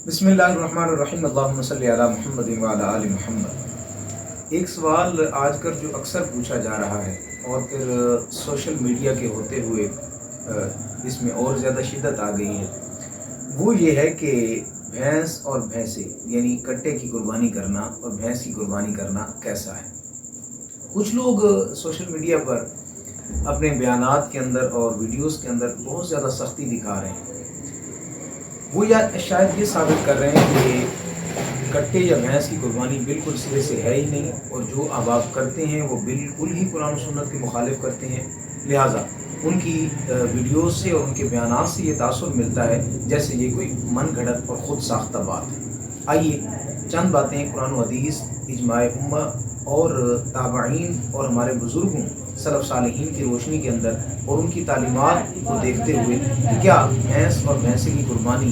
बिस्मिल्लाहिर्रहमानिर्रहीम अल्लाहुम्मा सल्लि अला मुहम्मद व अला आलि मुहम्मद। एक सवाल आजकल जो अक्सर पूछा जा रहा है और फिर सोशल मीडिया के होते हुए इसमें और ज़्यादा शिद्दत आ गई है, वो ये है कि भैंस और भैंसे यानी कट्टे की कुर्बानी करना और भैंस की कुर्बानी करना कैसा है। कुछ लोग सोशल मीडिया पर अपने बयानात के अंदर और वीडियोस के अंदर बहुत ज़्यादा सख्ती दिखा रहे हैं। वो या शायद ये साबित कर रहे हैं कि कट्टे या भैंस की कुर्बानी बिल्कुल सिरे से है ही नहीं, और जो अब आप करते हैं वो बिल्कुल ही कुरान और सुन्नत के मुखालिफ करते हैं। लिहाजा उनकी वीडियोस से और उनके बयानात से ये तासुर मिलता है जैसे ये कोई मन घड़त और ख़ुद साख्ता बात है। आइए चंद बातें कुरान व हदीस, इजमाए उम्मा और ताबईन और हमारे बुज़ुर्गों सलफ़ सालिहीन की रोशनी के अंदर और उनकी तालीमात को देखते हुए कि क्या भैंस और भैंसे की कुर्बानी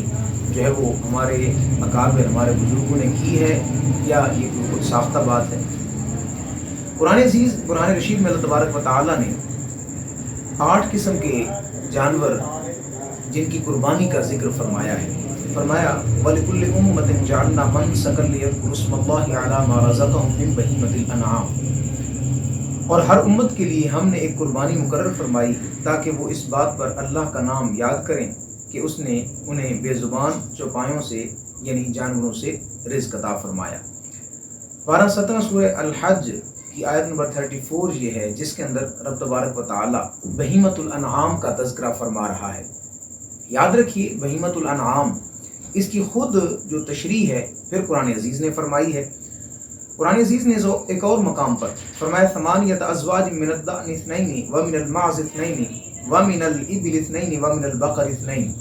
जो है वो हमारे अकाबिर, हमारे बुज़ुर्गों ने की है या ये कुछ साख्ता बात है। कुरान अज़ीज़, कुरान रशीद में अल्लाह तबारक व तआला ने 8 किस्म के जानवर जिनकी कुर्बानी का जिक्र फरमाया है। फरमाया वलिकुल्लि उम्मतिन जअलना मनसकन लियज़कुरु स्मल्लाहि अला मा रज़क़हुम मिन बहीमतिल अनआम। और हर उम्मत के लिए हमने एक कुर्बानी मुकर्रर फरमाई ताकि वो इस बात पर अल्लाह का नाम याद करें कि उसने उन्हें बेज़ुबान चौपायों से यानी जानवरों से रिज़्क़ अता फरमाया। 12-17 सूरह अल हज की आयत नंबर 34 ये है जिसके अंदर रब तबारक व तआला बहीमतुल अनआम का तज़किरा फरमा रहा है। याद रखिए, बहीमतुल अनआम इसकी खुद जो तशरीह है फिर कुरान अज़ीज़ ने फरमाई है। कुरान अज़ीज़ ने एक और मकाम पर फरमाया समानियत अज़वाज मिनद्दान इस्नैनी व मिनल माज़ इस्नैनी व मिनल इबिल इस्नैनी व मिनल बकर इस्नैनी।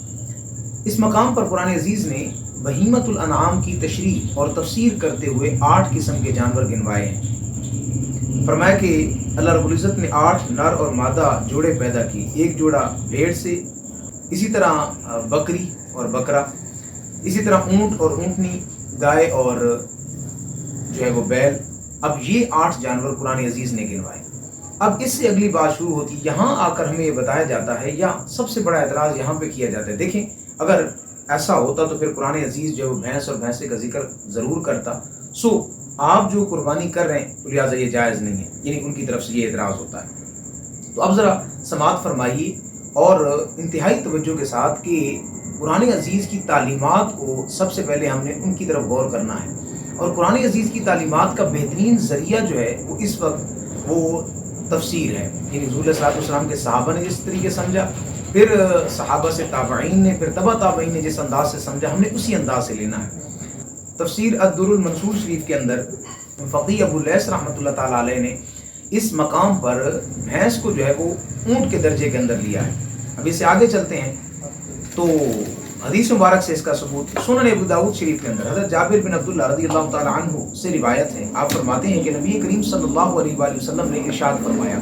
इस मकाम पर कुरान अज़ीज़ ने बहीमतुल अनआम की तशरीह और तफसीर करते हुए 8 किस्म के जानवर गिनवाए हैं। फरमाया कि अल्लाह रब्बुल इज़्ज़त ने 8 नर और मादा जोड़े पैदा किए, एक जोड़ा भेड़ से, इसी तरह बकरी और बकरा, इसी तरह ऊँट और ऊँटनी, गाय और जो है वो बैल। अब ये 8 जानवर कुरान अज़ीज़ ने गिनवाए। अब इससे अगली बात शुरू होती है, यहाँ आकर हमें ये बताया जाता है या सबसे बड़ा एतराज़ यहाँ पे किया जाता है। देखें, अगर ऐसा होता तो फिर कुरान अज़ीज़ जो भैंस और भैंसे का जिक्र ज़रूर करता। सो आप जो कुर्बानी कर रहे हैं तो लिहाजा ये जायज़ नहीं है, यानी उनकी तरफ से ये एतराज़ होता है। तो अब ज़रा समाअत फरमाइए और इंतहाई तवज्जो के साथ कि कुरान अज़ीज़ की तालीमात को सबसे पहले हमने उनकी तरफ गौर करना है। और कुरान अज़ीज़ की तालीमात का बेहतरीन ज़रिया जो है वो इस वक्त वो तफसीर है, यानी हुज़ूर सल्लल्लाहु अलैहि वसल्लम के सहाबा ने जिस तरीके समझा, फिर सहाबा से ताबईन ने, फिर तबा ताबईन ने जिस अंदाज से समझा, हमने उसी अंदाज से लेना है। तफसीर अद-दुर्रुल मंसूर शरीफ के अंदर फ़क़ीह अबू लैस रहमतुल्लाह ताला अलैह ने इस मकाम पर भैंस को जो है वो ऊँट के दर्जे के अंदर लिया है। अब इससे आगे चलते हैं तो हदीस मुबारक से इसका सबूत सुनन अबू दाऊद शरीफ के अंदर हज़रत जाबिर बिन अब्दुल्लाह रज़ियल्लाहु ताला अन्हु से रिवायत है। आप फरमाते हैं कि नबी करीम सल्लल्लाहु अलैहि वसल्लम ने इरशाद फरमाया,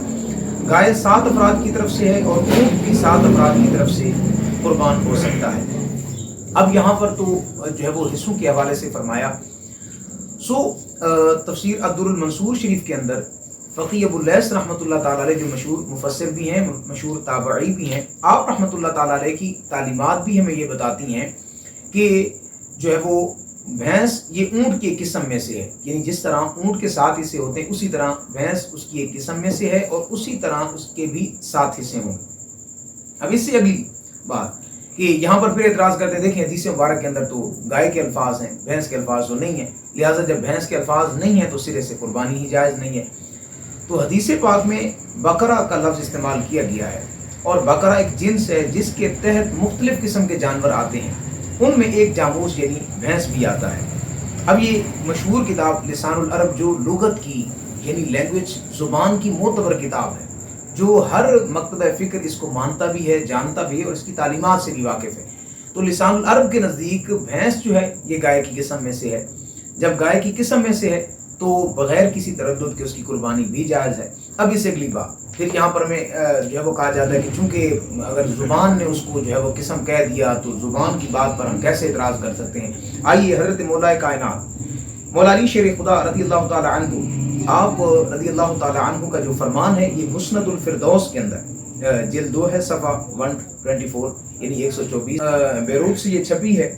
गाय 7 अफराद की तरफ से है और ऊँट भी 7 अफराद की तरफ से कुर्बान हो सकता है। अब यहाँ पर तो जो है वो हिस्सों के हवाले से फरमाया। तफसीर अद-दुर्रुल मंसूर शरीफ के अंदर फ़क़ीह अबू लैस रहमतुल्लाह ताला अलैह जो मशहूर मुफस्सिर भी हैं, मशहूर ताबई भी हैं, आप रहमतुल्लाह ताला अलैह की तालीमात भी हमें ये बताती हैं कि जो है वो भैंस ये ऊँट की एक किस्म में से है, यानी जिस तरह ऊँट के 7 हिस्से होते हैं उसी तरह भैंस उसकी एक किस्म में से है और उसी तरह उसके भी 7 हिस्से होंगे। अब इससे अगली बात कि यहाँ पर फिर एतराज़ करते हैं, देखें हदीस मुबारक के अंदर तो गाय के अल्फाज हैं, भैंस के अल्फाज तो नहीं है, लिहाजा जब भैंस के अल्फाज नहीं है तो सिरे से कुर्बानी ही जायज़ नहीं है। तो हदीस पाक में बकरा का लफ्ज़ इस्तेमाल किया गया है और बकरा एक जिन्स है जिसके तहत मुख्तलिफ किस्म के जानवर आते हैं, उनमें एक जामूस यानी भैंस भी आता है। अब ये मशहूर किताब लिसानुल अरब जो लुगत की यानी लैंग्वेज ज़ुबान की मोतबर किताब है, जो हर मकतब फ़िक्र इसको मानता भी है, जानता भी है और इसकी तालीमात से भी वाकिफ़ है। तो लिसानुल अरब के नज़दीक भैंस जो है ये गाय की किस्म में से है। जब गाय की किस्म में से है तो बग़ैर किसी तरद्दुद के उसकी कुर्बानी भी जायज़ है। अब इससे अगली बात फिर यहाँ पर हमें जो है वो कहा जाता है कि चूँकि अगर ज़ुबान ने उसको जो है वो किस्म कह दिया तो ज़ुबान की बात पर हम कैसे एतराज़ कर सकते हैं। आइए हज़रत मौलाए कायनात मौला अली शेर खुदा रज़ियल्लाहु ताला अन्हु, आप रज़ियल्लाहु ताला अन्हु का जो फरमान है ये मुस्नदुल फिरदौस के अंदर जिल्द 2 है, सफ़ा 124 यानी 124 बेरूत से ये छपी है।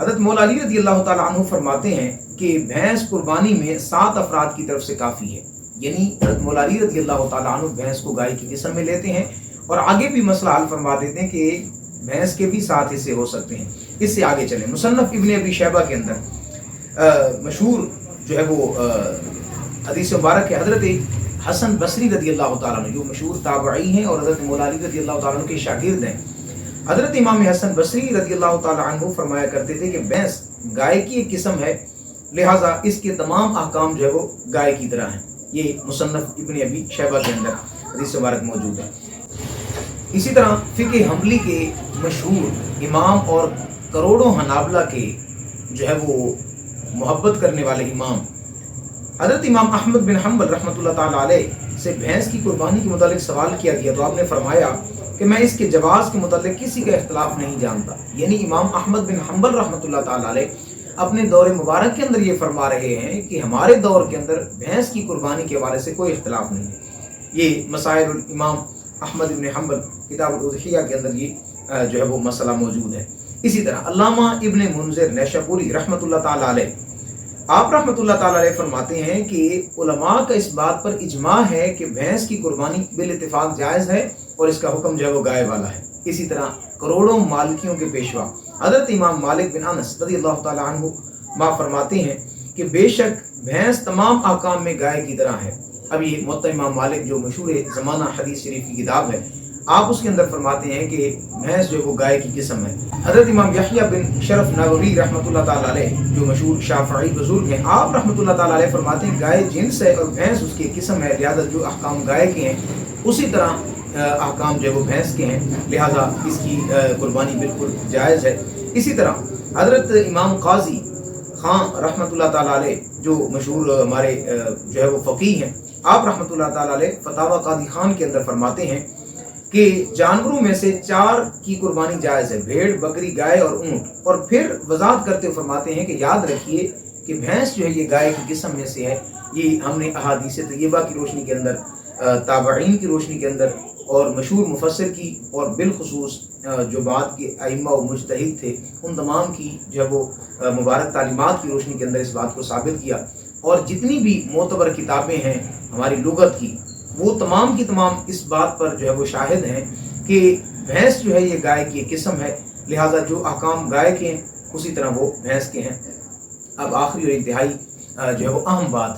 حضرت مولا علی رضی اللہ تعالیٰ عنہ فرماتے ہیں کہ بھینس قربانی میں 7 افراد کی طرف سے کافی ہے، یعنی حضرت مولا علی رضی اللہ تعالیٰ عنہ بھینس کو گائے کی قسم میں لیتے ہیں، اور آگے بھی مسئلہ حل فرما دیتے ہیں کہ بھینس کے بھی 7 حصے ہو سکتے ہیں۔ اس سے آگے چلیں، مصنف ابن ابی شیبہ کے اندر مشہور جو ہے وہ حدیث مبارک ہے، حضرت حسن بصری رضی اللہ تعالیٰ عنہ جو مشہور تابعی ہیں اور حضرت مولا علی رضی اللہ تعالیٰ عنہ کے شاگرد ہیں، حضرت امام حسن بصری رضی اللہ تعالیٰ عنہ فرمایا کرتے تھے کہ بھینس گائے کی ایک قسم ہے، لہٰذا اس کے تمام احکام جو ہے وہ گائے کی طرح ہیں۔ یہ مصنف ابن ابی شیبہ کے اندر حدیث مبارک موجود ہے۔ اسی طرح فقہ حنبلی کے مشہور امام اور کروڑوں حنابلہ کے جو ہے وہ محبت کرنے والے امام حضرت امام احمد بن حنبل رحمۃ اللہ تعالیٰ علیہ سے بھینس کی قربانی کے متعلق سوال کیا گیا تو آپ نے فرمایا کہ میں اس کے جواز کے متعلق کسی کا اختلاف نہیں جانتا، یعنی امام احمد بن حنبل رحمۃ اللہ تعالیٰ علیہ اپنے دور مبارک کے اندر یہ فرما رہے ہیں کہ ہمارے دور کے اندر بھینس کی قربانی کے حوالے سے کوئی اختلاف نہیں ہے۔ یہ مسائل الامام احمد بن حنبل کتاب الاضحیہ کے اندر یہ جو ہے وہ مسئلہ موجود ہے۔ اسی طرح علامہ ابن منذر نیشاپوری رحمۃ اللہ تعالیٰ علیہ آپ رحمۃ اللہ تعالیٰ علیہ فرماتے ہیں کہ علماء کا اس بات پر اجماع ہے کہ بھینس کی قربانی بالاتفاق جائز ہے اور اس کا حکم جو ہے وہ گائے والا ہے۔ اسی طرح کروڑوں مالکیوں کے پیشوا حضرت امام مالک بن انس رضی اللہ تعالیٰ عنہ ما فرماتے ہیں کہ بے شک بھینس تمام احکام میں گائے کی طرح ہے۔ اب یہ موطا امام مالک جو مشہور زمانہ حدیث شریف کی کتاب ہے، آپ اس کے اندر فرماتے ہیں کہ بھینس جو وہ گائے کی قسم ہے۔ حضرت امام یحییٰ بن شرف نووی رحمۃ اللہ تعالیٰ علیہ جو مشہور شافعی بزرگ ہیں، آپ رحمۃ اللہ تعالیٰ علیہ فرماتے ہیں گائے جنس ہے اور بھینس اس کی قسم ہے، لہذا جو احکام گائے کے ہیں اسی طرح احکام جو ہے وہ بھینس کے ہیں، لہذا اس کی قربانی بالکل جائز ہے۔ اسی طرح حضرت امام قاضی خان رحمۃ اللہ تعالیٰ علیہ جو مشہور ہمارے جو ہے وہ فقیہ ہیں، آپ رحمۃ اللہ تعالیٰ علیہ فتاوی قاضی خان کے اندر فرماتے ہیں کہ جانوروں میں سے 4 کی قربانی جائز ہے، بھیڑ، بکری، گائے اور اونٹ، اور پھر وضاحت کرتے ہوئے فرماتے ہیں کہ یاد رکھیے کہ بھینس جو ہے یہ گائے کی قسم میں سے ہے۔ یہ ہم نے احادیث طیبہ کی روشنی کے اندر، تابعین کی روشنی کے اندر اور مشہور مفسر کی اور بالخصوص جو بعد کے ائمہ و مجتہد تھے ان تمام کی جو ہے وہ مبارک تعلیمات کی روشنی کے اندر اس بات کو ثابت کیا، اور جتنی بھی معتبر کتابیں ہیں ہماری لغت کی وہ تمام کی تمام اس بات پر جو ہے وہ شاہد ہیں کہ بھینس جو ہے یہ گائے کی قسم ہے، لہٰذا جو احکام گائے کے ہیں اسی طرح وہ بھینس کے ہیں۔ اب آخری اور انتہائی جو ہے وہ اہم بات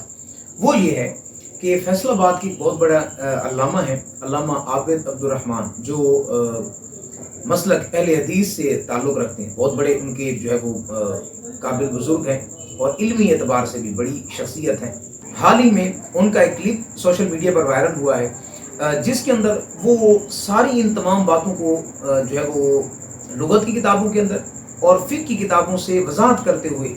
وہ یہ ہے کہ فیصل آباد کی بہت بڑا علامہ ہے، علامہ عابد عبدالرحمن، جو مسلک اہل حدیث سے تعلق رکھتے ہیں، بہت بڑے ان کے جو ہے وہ قابل بزرگ ہیں اور علمی اعتبار سے بھی بڑی شخصیت ہیں۔ حال ہی میں ان کا ایک کلپ سوشل میڈیا پر وائرل ہوا ہے جس کے اندر وہ ساری ان تمام باتوں کو جو ہے وہ لغت کی کتابوں کے اندر اور فقہ کی کتابوں سے وضاحت کرتے ہوئے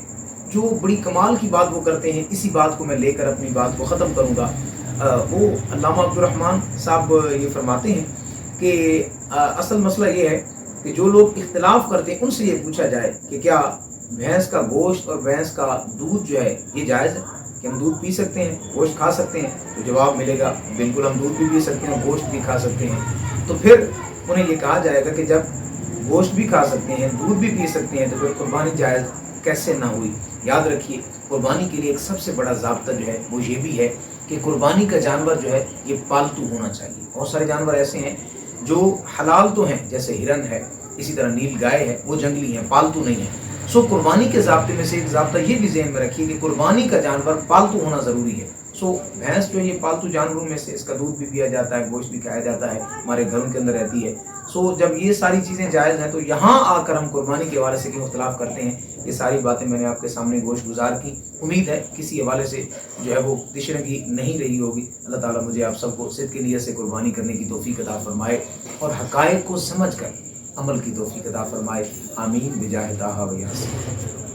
جو بڑی کمال کی بات وہ کرتے ہیں، اسی بات کو میں لے کر اپنی بات کو ختم کروں گا۔ وہ علامہ عبدالرحمن صاحب یہ فرماتے ہیں کہ اصل مسئلہ یہ ہے کہ جو لوگ اختلاف کرتے ہیں ان سے یہ پوچھا جائے کہ کیا بھینس کا گوشت اور بھینس کا دودھ جو ہے یہ جائز ہے کہ ہم دودھ پی سکتے ہیں، گوشت کھا سکتے ہیں؟ تو جواب ملے گا بالکل ہم دودھ بھی پی سکتے ہیں، گوشت بھی کھا سکتے ہیں۔ تو پھر انہیں یہ کہا جائے گا کہ جب گوشت بھی کھا سکتے ہیں، دودھ بھی پی سکتے ہیں، تو پھر قربانی جائز کیسے نہ ہوئی؟ یاد رکھیے قربانی کے لیے ایک سب سے بڑا ضابطہ جو ہے وہ یہ بھی ہے کہ قربانی کا جانور جو ہے یہ پالتو ہونا چاہیے۔ بہت سارے جانور ایسے ہیں جو حلال تو ہیں، جیسے ہرن ہے، اسی طرح نیل گائے ہے، وہ جنگلی ہیں، پالتو نہیں ہیں۔ سو قربانی کے ضابطے میں سے ایک ضابطہ یہ بھی ذہن میں رکھیے کہ قربانی کا جانور پالتو ہونا ضروری ہے۔ سو بھینس جو ہے یہ پالتو جانوروں میں سے، اس کا دودھ بھی پیا جاتا ہے، گوشت بھی کھایا جاتا ہے، ہمارے گھروں کے اندر رہتی ہے۔ سو جب یہ ساری چیزیں جائز ہیں تو یہاں آ کر ہم قربانی کے حوالے سے کیوں اختلاف کرتے ہیں؟ یہ ساری باتیں میں نے آپ کے سامنے گوش گزار کی، امید ہے کسی حوالے سے جو ہے وہ تشنگی نہیں رہی ہوگی۔ اللہ تعالیٰ مجھے آپ سب کو صدق نیت سے قربانی کرنے کی توفیق عطا فرمائے اور حقائق کو سمجھ کر عمل کی توفیق عطا فرمائے۔ آمین بجاہ طٰہٰ و یاسین۔